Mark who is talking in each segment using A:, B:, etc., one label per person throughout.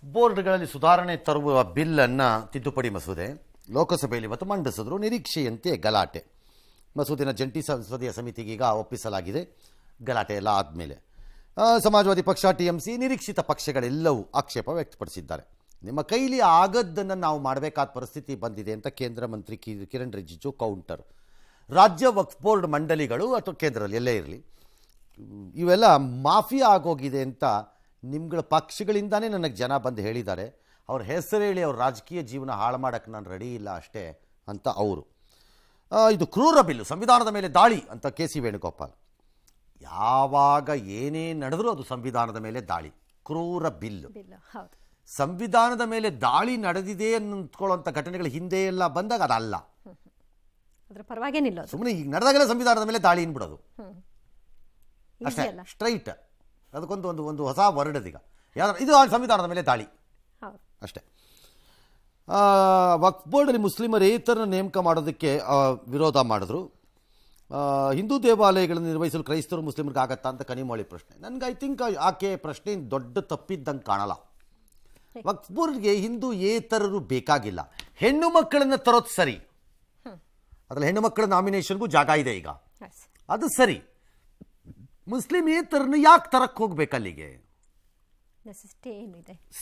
A: ಬೋರ್ಡ್ಗಳಲ್ಲಿ ಸುಧಾರಣೆ ತರುವ ಬಿಲ್ಲನ್ನು ತಿದ್ದುಪಡಿ ಮಸೂದೆ ಲೋಕಸಭೆಯಲ್ಲಿ ಇವತ್ತು ಮಂಡಿಸಿದ್ರು. ನಿರೀಕ್ಷೆಯಂತೆ ಗಲಾಟೆ. ಮಸೂದೆನ ಜಂಟಿ ಸಂಸದೀಯ ಸಮಿತಿಗೆ ಈಗ ಒಪ್ಪಿಸಲಾಗಿದೆ. ಗಲಾಟೆ ಎಲ್ಲ ಆದಮೇಲೆ ಸಮಾಜವಾದಿ ಪಕ್ಷ, TMC, ನಿರೀಕ್ಷಿತ ಪಕ್ಷಗಳೆಲ್ಲವೂ ಆಕ್ಷೇಪ ವ್ಯಕ್ತಪಡಿಸಿದ್ದಾರೆ. ನಿಮ್ಮ ಕೈಲಿ ಆಗದ್ದನ್ನು ನಾವು ಮಾಡಬೇಕಾದ ಪರಿಸ್ಥಿತಿ ಬಂದಿದೆ ಅಂತ ಕೇಂದ್ರ ಮಂತ್ರಿ ಕಿರಣ್ ರಿಜಿಜು ಕೌಂಟರ್. ರಾಜ್ಯ ವಕ್ಫ್ ಬೋರ್ಡ್ ಮಂಡಳಿಗಳು ಅಥವಾ ಕೇಂದ್ರದಲ್ಲಿ ಎಲ್ಲೇ ಇರಲಿ, ಇವೆಲ್ಲ ಮಾಫಿಯಾ ಆಗೋಗಿದೆ ಅಂತ ನಿಮ್ಗಳ ಪಕ್ಷಗಳಿಂದಾನೇ ನನಗೆ ಜನ ಬಂದು ಹೇಳಿದ್ದಾರೆ. ಅವ್ರ ಹೆಸರು ಹೇಳಿ ಅವ್ರ ರಾಜಕೀಯ ಜೀವನ ಹಾಳು ಮಾಡೋಕ್ಕೆ ನಾನು ರೆಡಿ ಇಲ್ಲ ಅಷ್ಟೇ ಅಂತ ಅವರು. ಇದು ಕ್ರೂರ ಬಿಲ್ಲು, ಸಂವಿಧಾನದ ಮೇಲೆ ದಾಳಿ ಅಂತ KC ವೇಣುಗೋಪಾಲ್. ಯಾವಾಗ ಏನೇ ನಡೆದರೂ ಅದು ಸಂವಿಧಾನದ ಮೇಲೆ ದಾಳಿ, ಕ್ರೂರ ಬಿಲ್ಲು. ಸಂವಿಧಾನದ ಮೇಲೆ ದಾಳಿ ನಡೆದಿದೆ ಅಂದ್ಕೊಳ್ಳೋಂಥ ಘಟನೆಗಳು ಹಿಂದೆ ಎಲ್ಲ ಬಂದಾಗ ಅದಲ್ಲ,
B: ಅದರ ಪರವಾಗಿನಿಲ್ಲ.
A: ಸುಮ್ಮನೆ ಈಗ ನಡೆದಾಗೆಲ್ಲ ಸಂವಿಧಾನದ ಮೇಲೆ ದಾಳಿ ಅನ್ಬಿಡೋದು ಅಷ್ಟೇ, ಸ್ಟ್ರೈಟ್. ಅದಕ್ಕೊಂದು ಒಂದು ಒಂದು ಹೊಸ ವರ್ಡ್ ಅದೀಗ, ಯಾರು ಇದು ಸಂವಿಧಾನದ ಮೇಲೆ ದಾಳಿ ಅಷ್ಟೇ. ವಕ್ಫ್ ಬೋರ್ಡಲ್ಲಿ ಮುಸ್ಲಿಮರೇತರನ್ನು ನೇಮಕ ಮಾಡೋದಕ್ಕೆ ವಿರೋಧ ಮಾಡಿದ್ರು. ಹಿಂದೂ ದೇವಾಲಯಗಳನ್ನು ನಿರ್ವಹಿಸಲು ಕ್ರೈಸ್ತರು ಮುಸ್ಲಿಮರಿಗೆ ಆಗತ್ತಾ ಅಂತ ಕನಿಮೋಳಿ ಪ್ರಶ್ನೆ. ನನಗೆ ಐ ಥಿಂಕ್ ಆಕೆ ಪ್ರಶ್ನೆ ದೊಡ್ಡ ತಪ್ಪಿದ್ದಂಗೆ ಕಾಣಲ್ಲ. ವಕ್ಫ್ ಬೋರ್ಡ್ಗೆ ಹಿಂದೂ ಏತರರು ಬೇಕಾಗಿಲ್ಲ. ಹೆಣ್ಣು ಮಕ್ಕಳನ್ನು ತರೋದು ಸರಿ, ಅದರಲ್ಲಿ ಹೆಣ್ಣು ಮಕ್ಕಳ ನಾಮಿನೇಷನ್ಗೂ ಜಾಗ ಇದೆ ಈಗ, ಅದು ಸರಿ. ಮುಸ್ಲಿಂ ಏತರನ್ನು ಯಾಕೆ ತರಕ್ಕೆ ಹೋಗ್ಬೇಕು ಅಲ್ಲಿಗೆ?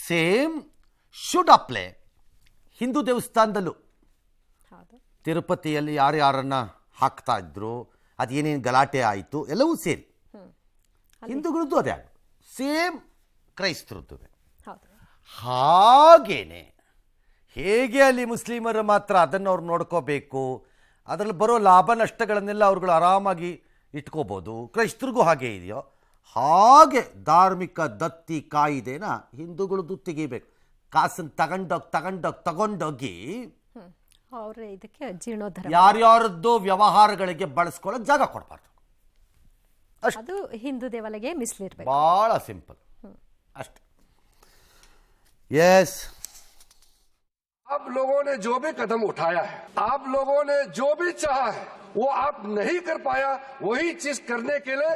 A: ಸೇಮ್ ಶುಡ್ ಅಪ್ಲೈ ಹಿಂದೂ ದೇವಸ್ಥಾನದಲ್ಲೂ. ತಿರುಪತಿಯಲ್ಲಿ ಯಾರ್ಯಾರನ್ನ ಹಾಕ್ತಾ ಇದ್ರು, ಅದೇನೇನು ಗಲಾಟೆ ಆಯಿತು ಎಲ್ಲವೂ ಸೇರಿ ಹಿಂದೂಗಳದ್ದು ಅದೇ ಸೇಮ್, ಕ್ರೈಸ್ತರದ್ದು ಹಾಗೇನೆ. ಹೇಗೆ ಅಲ್ಲಿ ಮುಸ್ಲಿಮರು ಮಾತ್ರ ಅದನ್ನು ಅವ್ರು ನೋಡ್ಕೋಬೇಕು, ಅದರಲ್ಲಿ ಬರೋ ಲಾಭ ನಷ್ಟಗಳನ್ನೆಲ್ಲ ಅವ್ರುಗಳು ಆರಾಮಾಗಿ ಇಟ್ಕೋಬೋದು, ಕ್ರೈಸ್ತರಿಗೂ ಹಾಗೆ ಇದೆಯೋ ಹಾಗೆ ಧಾರ್ಮಿಕ ದತ್ತಿ ಕಾಯಿದೆನ ಹಿಂದೂಗಳದ್ದು ತೆಗಿಬೇಕು. ಕಾಸನ್ನು ತಗೊಂಡೋಗಿ ಯಾರ್ಯಾರದ್ದು ವ್ಯವಹಾರಗಳಿಗೆ ಬಳಸ್ಕೊಳ್ಳೋಕೆ ಜಾಗ ಕೊಡಬಾರ್ದು.
B: ಅದು ಹಿಂದೂ ದೇವಾಲಯಕ್ಕೆ ಮೀಸಲಿರಬೇಕು.
A: ಬಹಳ ಸಿಂಪಲ್ ಅಷ್ಟೇ. यस,
C: आप लोगों ने जो भी कदम उठाया है, आप लोगों ने जो भी चाहा है, वो आप नहीं कर पाया, वही चीज करने के लिए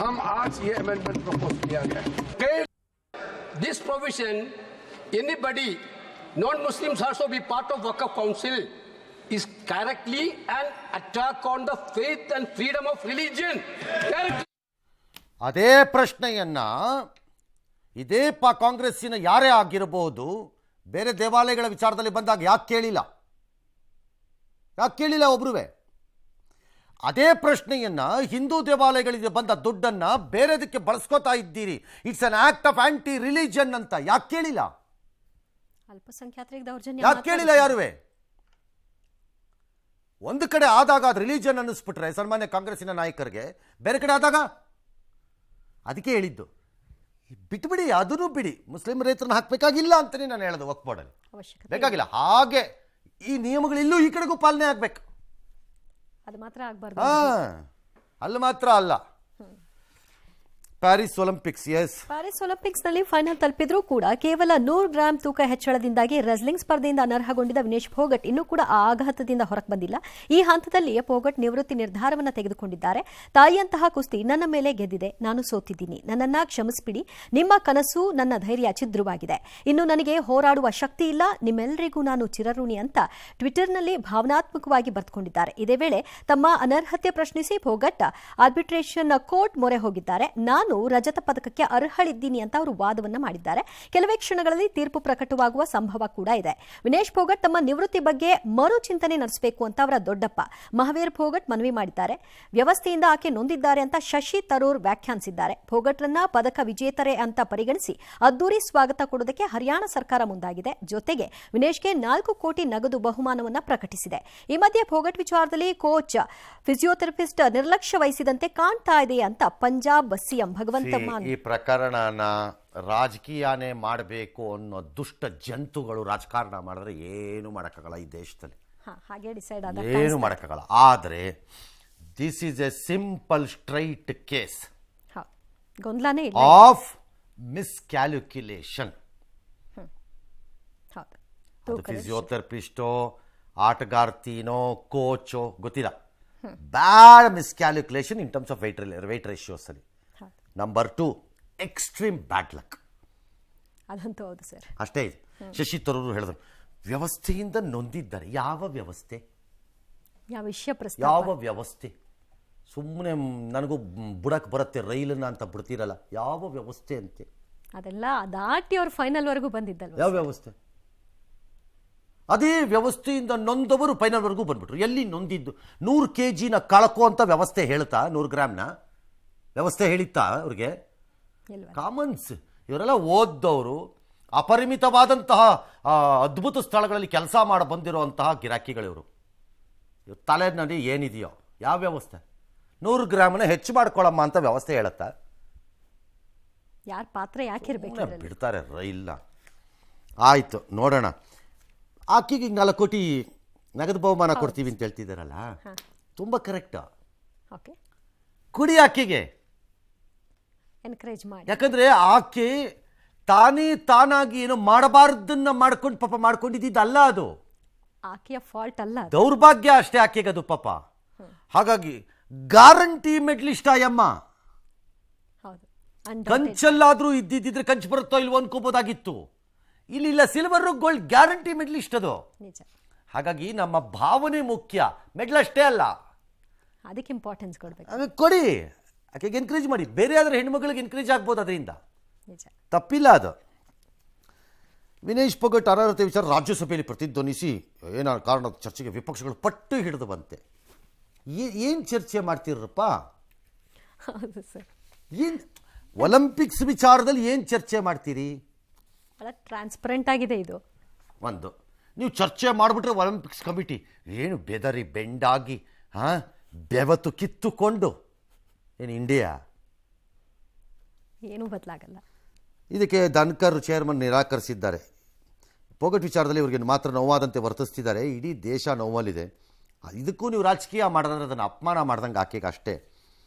C: हम आज ये अमेंडमेंट प्रपोज किया गया.
D: This provision, anybody, non-Muslims also be part of Waqf Council, is correctly an attack on the faith and freedom of religion.
A: ಅದೇ ಪ್ರಶ್ನೆಯನ್ನ ಇದೇ ಕಾಂಗ್ರೆಸ್ಸಿನ ಯಾರೇ ಆಗಿರಬಹುದು ಬೇರೆ ದೇವಾಲಯಗಳ ವಿಚಾರದಲ್ಲಿ ಬಂದಾಗ ಯಾಕೆ ಕೇಳಿಲ್ಲ ಒಬ್ರುವೆ? ಅದೇ ಪ್ರಶ್ನೆಯನ್ನ ಹಿಂದೂ ದೇವಾಲಯಗಳಿಗೆ ಬಂದ ದುಡ್ಡನ್ನ ಬೇರೆದಕ್ಕೆ ಬಳಸ್ಕೋತಾ ಇದ್ದೀರಿ, it's an act of anti religion ಅಂತ ಯಾಕೆ ಕೇಳಿಲ್ಲ?
B: ಅಲ್ಪಸಂಖ್ಯಾತರಿಗೆ ದೌರ್ಜನ್ಯ
A: ಯಾಕೆ ಕೇಳಿಲ್ಲ ಯಾರುವೆ? ಒಂದು ಕಡೆ ಆದಾಗ ಅದು ರಿಲಿಜನ್ ಅನ್ನಿಸ್ಬಿಟ್ರೆ ಸನ್ಮಾನ್ಯ ಕಾಂಗ್ರೆಸ್ಸಿನ ನಾಯಕರಿಗೆ, ಬೇರೆ ಕಡೆ ಆದಾಗ ಅದಕ್ಕೆ ಹೇಳಿದ್ದು ಬಿಟ್ಬಿಡಿ, ಅದನ್ನು ಬಿಡಿ, ಮುಸ್ಲಿಂ ರೈತರನ್ನ ಹಾಕಬೇಕಾಗಿಲ್ಲ ಅಂತಲೇ ನಾನು ಹೇಳೋದು. ವಕ್ಫ್ ಬೋರ್ಡಲ್ಲಿ ಬೇಕಾಗಿಲ್ಲ. ಹಾಗೆ ಈ ನಿಯಮಗಳಿಲ್ಲೂ ಈ ಕಡೆಗೂ ಪಾಲನೆ ಆಗಬೇಕು,
B: ಅದು ಮಾತ್ರ ಆಗಬಾರ್ದು.
A: ಅಲ್ಲಿ ಮಾತ್ರ ಅಲ್ಲ. ಪ್ಯಾರಿಸ್ ಒಲಿಂಪಿಕ್ಸ್,
B: ಪ್ಯಾರಿಸ್ ಒಲಿಂಪಿಕ್ಸ್ ನಲ್ಲಿ ಫೈನಲ್ ತಲುಪಿದ್ರೂ ಕೂಡ ಕೇವಲ 100 ಗ್ರಾಂ ತೂಕ ಹೆಚ್ಚಳದಿಂದಾಗಿ ರೆಸ್ಲಿಂಗ್ ಸ್ಪರ್ಧೆಯಿಂದ ಅನರ್ಹಗೊಂಡಿದ್ದ ವಿನೇಶ್ ಫೋಗಟ್ ಇನ್ನೂ ಕೂಡ ಆ ಆಘಾತದಿಂದ ಹೊರಗೆ ಬಂದಿಲ್ಲ. ಈ ಹಂತದಲ್ಲಿ ಫೋಗಟ್ ನಿವೃತ್ತಿ ನಿರ್ಧಾರವನ್ನು ತೆಗೆದುಕೊಂಡಿದ್ದಾರೆ. ತಾಯಿಯಂತಹ ಕುಸ್ತಿ ನನ್ನ ಮೇಲೆ ಗೆದ್ದಿದೆ, ನಾನು ಸೋತಿದ್ದೀನಿ, ನನ್ನನ್ನ ಕ್ಷಮಿಸಿಬಿಡಿ, ನಿಮ್ಮ ಕನಸು ನನ್ನ ಧೈರ್ಯ ಛಿದ್ರವಾಗಿದೆ, ಇನ್ನು ನನಗೆ ಹೋರಾಡುವ ಶಕ್ತಿ ಇಲ್ಲ, ನಿಮ್ಮೆಲ್ಲರಿಗೂ ನಾನು ಚಿರಋಣಿ ಅಂತ ಟ್ವಿಟರ್ನಲ್ಲಿ ಭಾವನಾತ್ಮಕವಾಗಿ ಬರೆದುಕೊಂಡಿದ್ದಾರೆ. ಇದೇ ವೇಳೆ ತಮ್ಮ ಅನರ್ಹತೆ ಪ್ರಶ್ನಿಸಿ ಫೋಗಟ್ ಆರ್ಬಿಟ್ರೇಷನ್ ಕೋರ್ಟ್ ಮೊರೆ ಹೋಗಿದ್ದಾರೆ. ನಾನು ರಜತ ಪದಕಕ್ಕೆ ಅರ್ಹಳಿದ್ದೀನಿ ಅಂತ ಅವರು ವಾದವನ್ನ ಮಾಡಿದ್ದಾರೆ. ಕೆಲವೇ ಕ್ಷಣಗಳಲ್ಲಿ ತೀರ್ಪು ಪ್ರಕಟವಾಗುವ ಸಂಭವ ಕೂಡ ಇದೆ. ವಿನೇಶ್ ಫೋಗಟ್ ತಮ್ಮ ನಿವೃತ್ತಿ ಬಗ್ಗೆ ಮರು ಚಿಂತನೆ ನಡೆಸಬೇಕು ಅಂತ ಅವರ ದೊಡ್ಡಪ್ಪ ಮಹಾವೀರ್ ಫೋಗಟ್ ಮನವಿ ಮಾಡಿದ್ದಾರೆ. ವ್ಯವಸ್ಥೆಯಿಂದ ಆಕೆ ನೊಂದಿದ್ದಾರೆ ಅಂತ ಶಶಿ ತರೂರ್ ವ್ಯಾಖ್ಯಾನಿಸಿದ್ದಾರೆ. ಫೋಗಟ್ರನ್ನ ಪದಕ ವಿಜೇತರೆ ಅಂತ ಪರಿಗಣಿಸಿ ಅದ್ದೂರಿ ಸ್ವಾಗತ ಕೊಡೋದಕ್ಕೆ ಹರಿಯಾಣ ಸರ್ಕಾರ ಮುಂದಾಗಿದೆ. ಜೊತೆಗೆ ವಿನೇಶ್ಗೆ 4 ಕೋಟಿ ನಗದು ಬಹುಮಾನವನ್ನ ಪ್ರಕಟಿಸಿದೆ. ಈ ಮಧ್ಯೆ ಫೋಗಟ್ ವಿಚಾರದಲ್ಲಿ ಕೋಚ್ ಫಿಸಿಯೋಥೆರಪಿಸ್ಟ್ ನಿರ್ಲಕ್ಷ್ಯ ವಹಿಸಿದಂತೆ ಕಾಣ್ತಾ ಇದೆ ಅಂತ ಪಂಜಾಬ್ ಸಿಎಂ
A: ಈ ಪ್ರಕರಣನ ರಾಜಕೀಯನೇ ಮಾಡಬೇಕು ಅನ್ನೋ ದುಷ್ಟ ಜಂತುಗಳು ರಾಜಕಾರಣ ಮಾಡಿದ್ರೆ ಏನು ಮಾಡೋಕ್ಕಾಗಲ್ಲ ಈ ದೇಶದಲ್ಲಿ, ಏನು ಮಾಡೋಕ್ಕಾಗಲ್ಲ. ಆದರೆ this is a simple straight case of miscalculation. ಫಿಸಿಯೋಥೆರಪಿಸ್ಟೋ, ಆಟಗಾರ್ತಿನೋ, ಕೋಚೋ ಗೊತ್ತಿಲ್ಲ, bad miscalculation in terms of weight ratios ಅಲ್ಲಿ. Number 2, extreme bad luck.
B: ಅದಂತೂ ಹೌದು ಸರ್.
A: ಅಷ್ಟೇ ಇದೆ. ಶಶಿ ತರೂರು ಹೇಳಿದ್ರು ವ್ಯವಸ್ಥೆಯಿಂದ ನೊಂದಿದ್ದಾರೆ. ಯಾವ ವ್ಯವಸ್ಥೆ?
B: ಯಾವ ವಿಷಯ ಪ್ರಸ್ತಾಪ?
A: ಯಾವ ವ್ಯವಸ್ಥೆ? ಸುಮ್ಮನೆ ನನಗೂ ಬುಡಕ್ಕೆ ಬರುತ್ತೆ ರೈಲನ್ನ ಅಂತ ಬಿಡ್ತೀರಲ್ಲ, ಯಾವ ವ್ಯವಸ್ಥೆ ಅಂತೆ?
B: ಅದೆಲ್ಲ ದಾಟಿ ಅವ್ರು ಫೈನಲ್ವರೆಗೂ ಬಂದಿದ್ದಲ್ವ?
A: ಯಾವ ವ್ಯವಸ್ಥೆ? ಅದೇ ವ್ಯವಸ್ಥೆಯಿಂದ ನೊಂದವರು ಫೈನಲ್ವರೆಗೂ ಬಂದ್ಬಿಟ್ರು. ಎಲ್ಲಿ ನೊಂದಿದ್ದು? 100 kg ಕಳ್ಕೋ ಅಂತ ವ್ಯವಸ್ಥೆ ಹೇಳ್ತಾ, 100 ಗ್ರಾಮ್ನ ವ್ಯವಸ್ಥೆ ಹೇಳಿತ್ತಾ ಅವ್ರಿಗೆ? ಕಾಮನ್ಸ್. ಇವರೆಲ್ಲ ಓದ್ದವರು, ಅಪರಿಮಿತವಾದಂತಹ ಅದ್ಭುತ ಸ್ಥಳಗಳಲ್ಲಿ ಕೆಲಸ ಮಾಡಿ ಬಂದಿರುವಂತಹ ಗಿರಾಕಿಗಳಿವರು. ತಲೆನಲ್ಲಿ ಏನಿದೆಯೋ ಯಾವ ವ್ಯವಸ್ಥೆ? 100 ಗ್ರಾಮನ್ನ ಹೆಚ್ಚು ಮಾಡ್ಕೊಳ್ಳಮ್ಮ ಅಂತ ವ್ಯವಸ್ಥೆ ಹೇಳುತ್ತಾ?
B: ಯಾರ ಪಾತ್ರ ಯಾಕಿರ್ಬೇಕು?
A: ಬಿಡ್ತಾರೆ ರೈಲ್ನ. ಆಯ್ತು, ನೋಡೋಣ. ಆಕೆಗೆ 4 ಕೋಟಿ ನಗದು ಬಹುಮಾನ ಕೊಡ್ತೀವಿ ಅಂತ ಹೇಳ್ತಿದ್ದಾರಲ್ಲ, ತುಂಬ ಕರೆಕ್ಟ್.
B: ಓಕೆ,
A: ಕುಡಿ ಆಕೆಗೆ,
B: ಎನ್ಕರೇಜ್ ಮಾಡಿ.
A: ಯಾಕಂದ್ರೆ ಆಕೆ ತಾನಾಗಿ ಏನೋ ಮಾಡಬಾರ್ದನ್ನ ಮಾಡ್ಕೊಂಡಿದ್ದಲ್ಲ ಅದು.
B: ಆಕೆಯ ಫಾಲ್ಟ್ ಅಲ್ಲ,
A: ದೌರ್ಭಾಗ್ಯ ಅಷ್ಟೇ ಆಕೆಗೆ ಅದು ಪಾಪ. ಹಾಗಾಗಿ ಗ್ಯಾರಂಟಿ ಮೆಡ್ಲಿಸ್ಟ್ ಆಯಮ್ಮ.
B: ಹೌದು,
A: ಕಂಚಲ್ಲಾದ್ರೂ ಇದ್ದಿದ್ರೆ ಕಂಚು ಬರುತ್ತೋ ಇಲ್ವೋ ಅನ್ಕೋಬೋದಾಗಿತ್ತು. ಇಲ್ಲ, ಸಿಲ್ವರ್ ಗೋಲ್ಡ್ ಗ್ಯಾರಂಟಿ ಮೆಡ್ಲಿಸ್ಟ್ ಅದು.
B: ನಿಜ.
A: ಹಾಗಾಗಿ ನಮ್ಮ ಭಾವನೆ ಮುಖ್ಯ, ಮೆಡ್ಲ್ ಅಷ್ಟೇ ಅಲ್ಲ.
B: ಅದಕ್ಕೆ ಇಂಪಾರ್ಟೆನ್ಸ್ ಕೊಡ್ಬೇಕು.
A: ಅದಕ್ಕೆ ಕೊಡಿ, ಆಕೆಗೆ ಎನ್ಕರೇಜ್ ಮಾಡಿ. ಬೇರೆ ಆದ್ರೆ ಹೆಣ್ಮಕ್ಳಿಗೆ ಎನ್ಕರೇಜ್ ಆಗ್ಬೋದು ಅದರಿಂದ,
B: ನಿಜ, ತಪ್ಪಿಲ್ಲ
A: ಅದು. ವಿನೇಶ್ ಪೊಗಟ್ ಅನರ್ಹತೆ ವಿಚಾರ ರಾಜ್ಯಸಭೆಯಲ್ಲಿ ಪ್ರತಿಧ್ವನಿಸಿ ಏನೋ ಕಾರಣದ ಚರ್ಚೆಗೆ ವಿಪಕ್ಷಗಳು ಪಟ್ಟು ಹಿಡಿದು ಬಂತೆ. ಏನು ಚರ್ಚೆ ಮಾಡ್ತಿರಪ್ಪ?
B: ಹೌದು ಸರ್.
A: ಏನು ಒಲಿಂಪಿಕ್ಸ್ ವಿಚಾರದಲ್ಲಿ ಏನು ಚರ್ಚೆ ಮಾಡ್ತೀರಿ?
B: ಬಹಳ ಟ್ರಾನ್ಸ್ಪರೆಂಟ್ ಆಗಿದೆ ಇದು.
A: ಒಂದು ನೀವು ಚರ್ಚೆ ಮಾಡಿಬಿಟ್ರೆ ಒಲಿಂಪಿಕ್ಸ್ ಕಮಿಟಿ ಏನು ಬೆದರಿ ಬೆಂಡಾಗಿ ಬೆವತು ಕಿತ್ತುಕೊಂಡು ಏನು ಇಂಡಿಯಾ
B: ಏನೂ ಬದಲಾಗಲ್ಲ.
A: ಇದಕ್ಕೆ ಧನ್ಕರ್ ಚೇರ್ಮನ್ ನಿರಾಕರಿಸಿದ್ದಾರೆ. ಪೊಗಟ್ ವಿಚಾರದಲ್ಲಿ ಇವರಿಗೆ ಮಾತ್ರ ನೋವಾದಂತೆ ವರ್ತಿಸ್ತಿದ್ದಾರೆ. ಇಡೀ ದೇಶ ನೋವಲ್ಲಿದೆ. ಇದಕ್ಕೂ ನೀವು ರಾಜಕೀಯ ಮಾಡಿದ್ರೆ ಅದನ್ನು ಅಪಮಾನ ಮಾಡ್ದಂಗೆ ಆಕೆಗೆ ಅಷ್ಟೇ.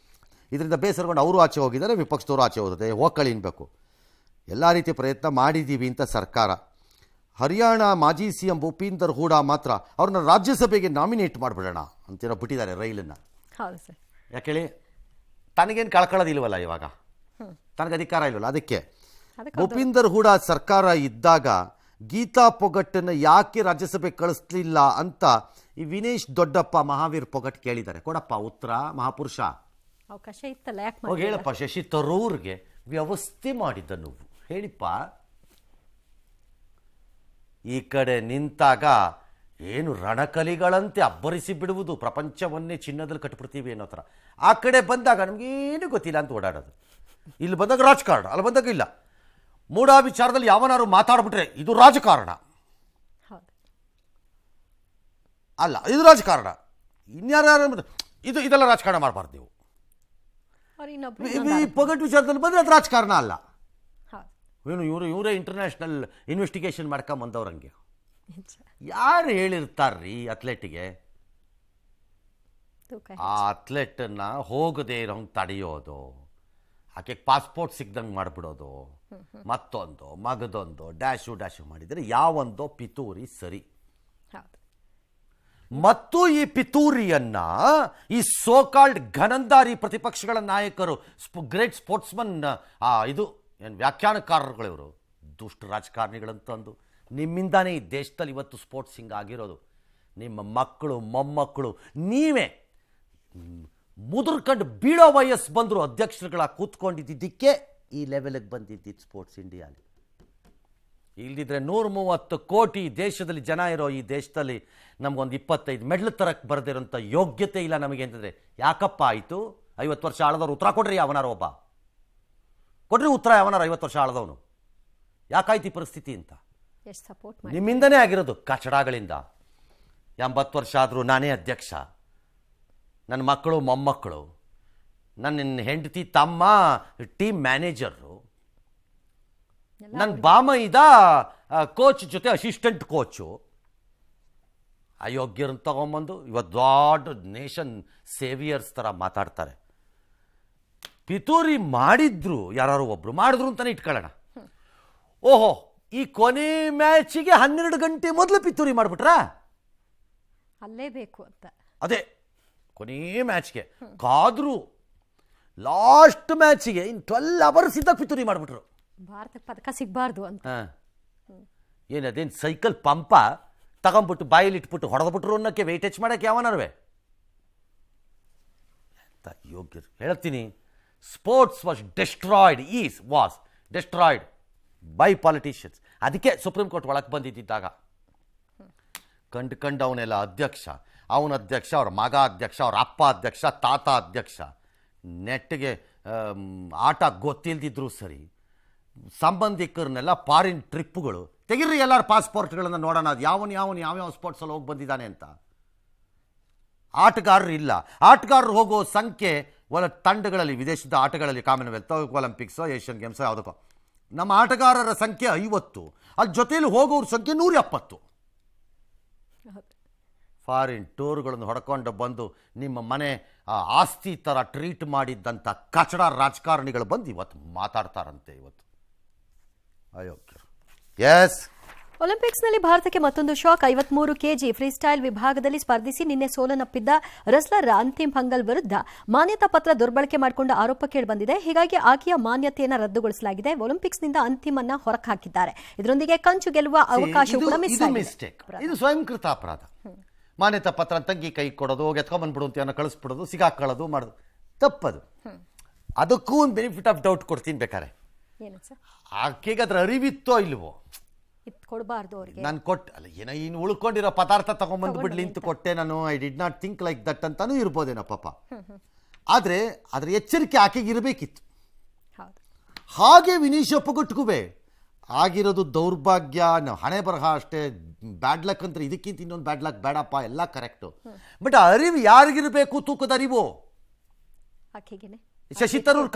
A: ಇದರಿಂದ ಬೇಸರಗೊಂಡು ಅವರು ಆಚೆ ಹೋಗಿದ್ದಾರೆ, ವಿಪಕ್ಷದವರು ಆಚೆ ಹೋಗುತ್ತೆ. ಹೋಗ್ಕಳಿ ಅನ್ಬೇಕು. ಎಲ್ಲ ರೀತಿಯ ಪ್ರಯತ್ನ ಮಾಡಿದ್ದೀವಿ ಅಂತ ಸರ್ಕಾರ. ಹರಿಯಾಣ ಮಾಜಿ CM ಭೂಪೀಂದರ್ ಹೂಡಾ ಮಾತ್ರ ಅವ್ರನ್ನ ರಾಜ್ಯಸಭೆಗೆ ನಾಮಿನೇಟ್ ಮಾಡಿಬಿಡೋಣ ಅಂತೇನೋ ಬಿಟ್ಟಿದ್ದಾರೆ ರೈಲನ್ನು.
B: ಹೌದು ಸರ್.
A: ಯಾಕೇಳಿ ತನಗೇನು ಕಳ್ಕೊಳ್ಳೋದಿಲ್ವಲ್ಲ, ಇವಾಗ ತನಗೆ ಅಧಿಕಾರ ಇಲ್ವಲ್ಲ. ಅದಕ್ಕೆ ಭೂಪೀಂದರ್ ಹೂಡಾ ಸರ್ಕಾರ ಇದ್ದಾಗ ಗೀತಾ ಪೊಗಟ್ಟನ್ನು ಯಾಕೆ ರಾಜ್ಯಸಭೆ ಕಳಿಸ್ಲಿಲ್ಲ ಅಂತ ಈ ವಿನೇಶ್ ದೊಡ್ಡಪ್ಪ ಮಹಾವೀರ್ ಪೊಗಟ್ ಕೇಳಿದ್ದಾರೆ. ಕೊಡಪ್ಪ ಉತ್ತರ, ಮಹಾಪುರುಷ.
B: ಅವಕಾಶ ಇತ್ತಲ್ಲ, ಯಾಕೆ
A: ಹೋಗಿ ಹೇಳಪ್ಪ. ಶಶಿ ತರೂರ್ಗೆ ವ್ಯವಸ್ಥೆ ಮಾಡಿದ್ದ ನೀವು ಹೇಳಿಪ್ಪ. ಈ ಕಡೆ ನಿಂತಾಗ ಏನು ರಣಕಲಿಗಳಂತೆ ಅಬ್ಬರಿಸಿ ಬಿಡುವುದು, ಪ್ರಪಂಚವನ್ನೇ ಚಿನ್ನದಲ್ಲಿ ಕಟ್ಬಿಡ್ತೀವಿ ಅನ್ನೋ ಥರ. ಆ ಕಡೆ ಬಂದಾಗ ನಮಗೇನು ಗೊತ್ತಿಲ್ಲ ಅಂತ ಓಡಾಡೋದು. ಇಲ್ಲಿ ಬಂದಾಗ ರಾಜಕಾರಣ, ಅಲ್ಲಿ ಬಂದಾಗ ಇಲ್ಲ. ಮೂಢ ವಿಚಾರದಲ್ಲಿ ಯಾವನಾರು ಮಾತಾಡ್ಬಿಟ್ರೆ ಇದು ರಾಜಕಾರಣ ಅಲ್ಲ, ಇದು ರಾಜಕಾರಣ. ಇನ್ಯಾರು ಇದೆಲ್ಲ ರಾಜಕಾರಣ ಮಾಡಬಾರ್ದು ನೀವು. ಈ ಪೊಗಟ್ ವಿಚಾರದಲ್ಲಿ ಬಂದರೆ ಅದು ರಾಜಕಾರಣ ಅಲ್ಲ. ಏನು ಇವರೇ ಇಂಟರ್ನ್ಯಾಷನಲ್ ಇನ್ವೆಸ್ಟಿಗೇಷನ್ ಮಾಡ್ಕೊಂಬಂದವ್ರಂಗೆ. ಯಾರು ಹೇಳಿರ್ತಾರ್ರಿ ಅಥ್ಲೆಟಿಗೆ? ಆ ಅಥ್ಲೆಟನ್ನು ಹೋಗದೆ ಇರೋಂಗೆ ತಡೆಯೋದು, ಆಕೆ ಪಾಸ್ಪೋರ್ಟ್ ಸಿಗ್ದಂಗೆ ಮಾಡಿಬಿಡೋದು, ಮತ್ತೊಂದು ಮಗದೊಂದು ಡ್ಯಾಶು ಮಾಡಿದರೆ ಯಾವೊಂದೋ ಪಿತೂರಿ ಸರಿ. ಮತ್ತು ಈ ಪಿತೂರಿಯನ್ನ ಈ ಸೋಕಾಲ್ಡ್ ಘನಂದಾರಿ ಪ್ರತಿಪಕ್ಷಗಳ ನಾಯಕರು, ಗ್ರೇಟ್ ಸ್ಪೋರ್ಟ್ಸ್ಮನ್, ಇದು ಏನು ವ್ಯಾಖ್ಯಾನಕಾರರುಗಳಿವರು, ದುಷ್ಟ ರಾಜಕಾರಣಿಗಳಂತಂದು ನಿಮ್ಮಿಂದಾನೇ ಈ ದೇಶದಲ್ಲಿ ಇವತ್ತು ಸ್ಪೋರ್ಟ್ಸ್ ಹಿಂಗೆ ಆಗಿರೋದು. ನಿಮ್ಮ ಮಕ್ಕಳು ಮೊಮ್ಮಕ್ಕಳು ನೀವೇ ಮುದುರ್ಕೊಂಡು ಬೀಳೋ ವಯಸ್ಸು ಬಂದರು ಅಧ್ಯಕ್ಷರುಗಳ ಕೂತ್ಕೊಂಡಿದ್ದಕ್ಕೆ ಈ ಲೆವೆಲ್ಗೆ ಬಂದಿದ್ದು ಸ್ಪೋರ್ಟ್ಸ್ ಇಂಡಿಯಾಲಿ. ಇಲ್ದಿದ್ರೆ 130 ಕೋಟಿ ದೇಶದಲ್ಲಿ ಜನ ಇರೋ ಈ ದೇಶದಲ್ಲಿ ನಮಗೊಂದು 25 ಮೆಡ್ಲ್ ತರಕ್ಕೆ ಬರೆದಿರೋಂಥ ಯೋಗ್ಯತೆ ಇಲ್ಲ ನಮಗೆ ಅಂತಂದರೆ ಯಾಕಪ್ಪ ಆಯಿತು? 50 ವರ್ಷ ಆಳದವ್ರು ಉತ್ತರ ಕೊಡ್ರಿ. ಅವನಾರು ಒಬ್ಬ ಕೊಡ್ರಿ ಉತ್ತರ. ಅವನಾರು 50 ವರ್ಷ ಆಳದವನು ಯಾಕಾಯ್ತು ಈ ಪರಿಸ್ಥಿತಿ ಅಂತ? ನಿಮ್ಮಿಂದನೇ ಆಗಿರೋದು, ಕಚಡಗಳಿಂದ. 80 ವರ್ಷ ಆದರೂ ನಾನೇ ಅಧ್ಯಕ್ಷ, ನನ್ನ ಮಕ್ಕಳು ಮೊಮ್ಮಕ್ಕಳು, ನನ್ನ ಹೆಂಡತಿ ತಮ್ಮ ಟೀಮ್ ಮ್ಯಾನೇಜರು, ನನ್ನ ಬಾಮೈದ ಕೋಚ್ ಜೊತೆ ಅಸಿಸ್ಟೆಂಟ್ ಕೋಚು. ಅಯೋಗ್ಯರನ್ನು ತಗೊಂಬಂದು ಇವತ್ತು ದೊಡ್ಡ ನೇಷನ್ ಸೇವಿಯರ್ಸ್ ಥರ ಮಾತಾಡ್ತಾರೆ. ಪಿತೂರಿ ಮಾಡಿದ್ರು, ಯಾರು ಒಬ್ರು ಮಾಡಿದ್ರು ಅಂತಲೇ ಇಟ್ಕೊಳ್ಳೋಣ. ಓಹೋ, ಈ ಕೊನೆ ಮ್ಯಾಚಿಗೆ 12 ಗಂಟೆ ಮೊದಲು ಪಿತೂರಿ ಮಾಡಿಬಿಟ್ರಾ?
B: ಅಲ್ಲೇ ಬೇಕು ಅಂತ.
A: ಅದೇ ಕೊನೆ ಮ್ಯಾಚ್ಗೆ ಕಾದ್ರು, ಲಾಸ್ಟ್ ಮ್ಯಾಚಿಗೆ ಇನ್ನು 12 ಅವರ್ಸ್ ಇದ್ದಾಗ ಪಿತೂರಿ ಮಾಡಿಬಿಟ್ರು.
B: ಭಾರತಕ್ಕೆ ಪದಕ ಸಿಗಬಾರ್ದು ಅಂತ.
A: ಏನು ಅದೇನು ಸೈಕಲ್ ಪಂಪ ತಗೊಂಬಿಟ್ಟು ಬಾಯಲ್ಲಿ ಇಟ್ಬಿಟ್ಟು ಹೊಡೆದ್ಬಿಟ್ರು ಅನ್ನೋಕ್ಕೆ ವೆಯ್ಟ್ ಹೆಚ್ಚು ಮಾಡೋಕ್ಕೆ ಯಾವನರ್ವೆ ಅಂತ ಯೋಗ್ಯರು. ಹೇಳ್ತೀನಿ, sports was destroyed by politicians. ಅದಕ್ಕೆ ಸುಪ್ರೀಂ ಕೋರ್ಟ್ ಒಳಗೆ ಬಂದಿದ್ದಾಗ ಕಂಡು ಅವನೆಲ್ಲ ಅಧ್ಯಕ್ಷ, ಅವನ ಅಧ್ಯಕ್ಷ, ಅವ್ರ ಮಗ ಅಧ್ಯಕ್ಷ, ಅವ್ರ ಅಪ್ಪ ಅಧ್ಯಕ್ಷ, ತಾತ ಅಧ್ಯಕ್ಷ. ನೆಟ್ಟಿಗೆ ಆಟ ಗೊತ್ತಿಲ್ದಿದ್ರು ಸರಿ, ಸಂಬಂಧಿಕರನ್ನೆಲ್ಲ ಫಾರಿನ್ ಟ್ರಿಪ್ಗಳು ತೆಗಿರಿ, ಎಲ್ಲರ ಪಾಸ್ಪೋರ್ಟ್ಗಳನ್ನು ನೋಡೋಣ, ಅದು ಯಾವ್ಯಾವ ಸ್ಪೋರ್ಟ್ಸಲ್ಲಿ ಹೋಗಿ ಬಂದಿದ್ದಾನೆ ಅಂತ. ಆಟಗಾರರು ಇಲ್ಲ, ಆಟಗಾರರು ಹೋಗೋ ಸಂಖ್ಯೆ ತಂಡಗಳಲ್ಲಿ, ವಿದೇಶದ ಆಟಗಳಲ್ಲಿ, ಕಾಮನ್ವೆಲ್ತ್, ಒಲಿಂಪಿಕ್ಸೋ, ಏಷ್ಯನ್ ಗೇಮ್ಸೋ ಯಾವುದಕ್ಕೋ, ನಮ್ಮ ಆಟಗಾರರ ಸಂಖ್ಯೆ 50, ಅಲ್ಲಿ ಜೊತೆಯಲ್ಲಿ ಹೋಗೋರ ಸಂಖ್ಯೆ 170. ಫಾರಿನ್ ಟೂರ್ಗಳನ್ನು ಹೊಡ್ಕೊಂಡು ಬಂದು ನಿಮ್ಮ ಮನೆ ಆಸ್ತಿ ಥರ ಟ್ರೀಟ್ ಮಾಡಿದ್ದಂಥ ಕಚಡ ರಾಜಕಾರಣಿಗಳು ಬಂದು ಇವತ್ತು ಮಾತಾಡ್ತಾರಂತೆ. ಇವತ್ತು ಅಯೋಗ್ಯರು. ಎಸ್,
B: ಒಲಿಂಪಿಕ್ಸ್ನಲ್ಲಿ ಭಾರತಕ್ಕೆ ಮತ್ತೊಂದು ಶಾಕ್. 53 ಕೆಜಿ ಫ್ರೀಸ್ಟೈಲ್ ವಿಭಾಗದಲ್ಲಿ ಸ್ಪರ್ಧಿಸಿ ನಿನ್ನೆ ಸೋಲನ್ನಪ್ಪಿದ್ದ ರೆಸ್ಲರ್ ಅಂತಿಮ್ ಪಂಗಲ್ ವಿರುದ್ಧ ಮಾನ್ಯತಾ ಪತ್ರ ದುರ್ಬಳಕೆ ಮಾಡಿಕೊಂಡ ಆರೋಪ ಕೇಳಿಬಂದಿದೆ. ಹೀಗಾಗಿ ಆಕೆಯ ಮಾನ್ಯತೆಯನ್ನು ರದ್ದುಗೊಳಿಸಲಾಗಿದೆ. ಒಲಿಂಪಿಕ್ಸ್ನಿಂದ ಅಂತಿಮನ್ನ ಹೊರಹಾಕಿದ್ದಾರೆ. ಇದರೊಂದಿಗೆ ಕಂಚು ಗೆಲ್ಲುವ ಅವಕಾಶ ಕೂಡ
A: ಮಿಸ್ಟೇಕ್. ಇದು ಸ್ವಯಂಕೃತ ಅಪರಾಧ. ಮಾನ್ಯತಾ ಪತ್ರ ತಂಗಿ ಕೈ ಕೊಡೋದು, ಎತ್ಕೊಂಡ್ಬಂದ್ಬಿಡು ಅಂತ ಏನೋ ಕಳಿಸ್ಬಿಡೋದು, ಸಿಗಾಕೊಳ್ಳೋದು ಮಾಡೋದು ತಪ್ಪದು. ಅದಕ್ಕೂ ಒಂದು ಬೆನಿಫಿಟ್ ಆಫ್ ಡೌಟ್ ಕೊಡ್ತೀನಿ ಬೇಕಾರೆ. ಆಕೆಗೆ ಅದ್ರ ಅರಿವಿತ್ತೋ ಇಲ್ವೋ
B: ಕೊಡಬಾರ್ದು ಅವರಿಗೆ.
A: ನಾನು ಅಲ್ಲ ಏನೋ ಇನ್ನು ಉಳ್ಕೊಂಡಿರೋ ಪದಾರ್ಥ ತಗೊಂಡ್ಬಂದ್ಬಿಡ್ಲಿ ಅಂತ ಕೊಟ್ಟೆ ನಾನು. I did not think like that ಅಂತಾನೂ ಇರ್ಬೋದೇನೋ ಪಾಪ. ಆದರೆ ಅದ್ರ ಎಚ್ಚರಿಕೆ ಆಕೆಗೆ ಇರಬೇಕಿತ್ತು. ಹಾಗೆ ವಿನೀಶ್ ಒಪ್ಪುಗೊಟ್ಕುವೆ ಆಗಿರೋದು ದೌರ್ಭಾಗ್ಯ, ನಾವು ಹಣೆ ಬರಹ ಅಷ್ಟೇ, ಬ್ಯಾಡ್ ಲಕ್ ಅಂದ್ರೆ ಇದಕ್ಕಿಂತ ಇನ್ನೊಂದು ಬ್ಯಾಡ್ ಲಕ್ ಬೇಡಪ್ಪ, ಎಲ್ಲ ಕರೆಕ್ಟು. ಬಟ್ ಅರಿವು ಯಾರಿಗಿರಬೇಕು? ತೂಕದ ಅರಿವು ಶಶಿ ತರೂರ್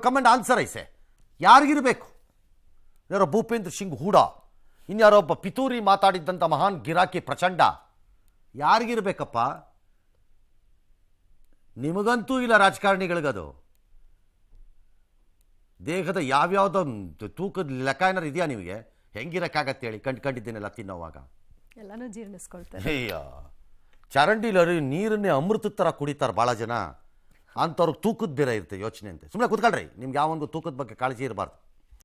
A: ಕಮೆಂಟ್ ಆನ್ಸರ್ ಐಸೆ ಯಾರಿಗಿರಬೇಕು? ಯಾರೋ ಭೂಪೇಂದ್ರ ಸಿಂಗ್ ಹೂಡಾ, ಇನ್ಯಾರೊಬ್ಬ ಪಿತೂರಿ ಮಾತಾಡಿದ್ದಂಥ ಮಹಾನ್ ಗಿರಾಕಿ ಪ್ರಚಂಡ, ಯಾರಿಗಿರ್ಬೇಕಪ್ಪ? ನಿಮಗಂತೂ ಇಲ್ಲ ರಾಜಕಾರಣಿಗಳಿಗದು. ದೇಹದ ಯಾವ್ಯಾವುದೋ ತೂಕದ ಲೆಕ್ಕ ಏನಾರು ಇದೆಯಾ ನಿಮಗೆ? ಹೆಂಗಿರಕ್ಕಾಗತ್ತೆ ಹೇಳಿ? ಕಂಡಿದ್ದೀನೆಲ್ಲ ತಿನ್ನೋವಾಗ
B: ಎಲ್ಲಾನು ಜೀರ್ಣಿಸ್ಕೊಳ್ತಾರೆ.
A: ಅಯ್ಯ, ಚರಂಡಿಲರಿ ನೀರನ್ನೇ ಅಮೃತದ ಥರ ಕುಡಿತಾರೆ ಭಾಳ ಜನ. ಅಂಥವ್ರಿಗೆ ತೂಕದ ಬೇರೆ ಇರುತ್ತೆ ಯೋಚನೆ ಅಂತೆ. ಸುಮ್ಮನೆ ಕೂತ್ಕೊಳ್ರಿ, ನಿಮ್ಗೆ ಯಾವೊಂದು ತೂಕದ ಬಗ್ಗೆ ಕಾಳಜಿ ಇರಬಾರ್ದು.